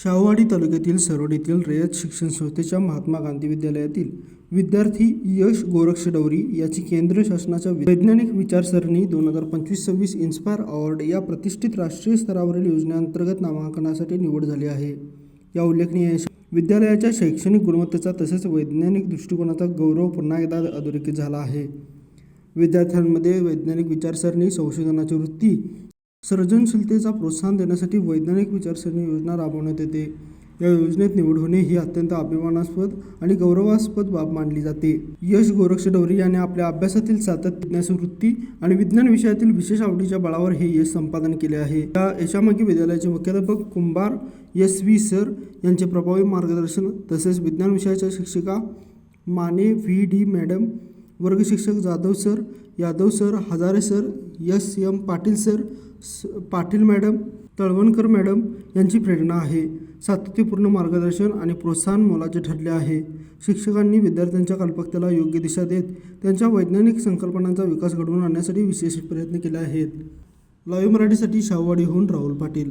शाहूवाडी तालुक्यातील सरोड येथील रयत शिक्षण संस्थेच्या महात्मा गांधी विद्यालयातील विद्यार्थी यश गोरक्षडौरी याची केंद्र शासनाच्या वैज्ञानिक विचारसरणी 2025-26 इन्स्पायर अवॉर्ड या प्रतिष्ठित राष्ट्रीय स्तरावरील योजनेअंतर्गत नामांकनासाठी निवड झाली आहे। या उल्लेखनीय विद्यालयाच्या शैक्षणिक गुणवत्तेचा तसेच वैज्ञानिक दृष्टिकोनाचा गौरव पुन्हा एकदा अधोरेखित झाला आहे। विद्यार्थ्यांमध्ये वैज्ञानिक विचारसरणी, संशोधनाची वृत्ती, सर्जनशीलतेचा प्रोत्साहन देण्यासाठी वैज्ञानिक विचारसरणी योजना राबवण्यात येते। या योजनेत निवड होणे ही अत्यंत अभिमानास्पद आणि गौरवास्पद बाब मानली जाते। यश गोरक्षडौरी याने आपल्या अभ्यासातील सातत्य, वृत्ती आणि विज्ञान विषयातील विशेष आवडीच्या बळावर हे यश संपादन केले आहे। या यशामागे विद्यालयाचे मुख्याध्यापक कुंभार SV सर यांचे प्रभावी मार्गदर्शन तसेच विज्ञान विषयाच्या शिक्षिका माने VD मॅडम, वर्ग शिक्षक Yadav sir, Hazare sir, SM Patil sir, Patil madam, Talwankar madam यांची प्रेरणा आहे। सातत्यपूर्ण मार्गदर्शन आणि प्रोत्साहन मोलाचे ठरले आहे। शिक्षकांनी विद्यार्थ्यांच्या कल्पकतेला योग्य दिशा देत त्यांच्या वैज्ञानिक संकल्पनांचा विकास घडवून आणण्यासाठी विशेष प्रयत्न केले आहेत। लाईव्ह मराठीसाठी शाहूवाडीहून राहुल पाटील।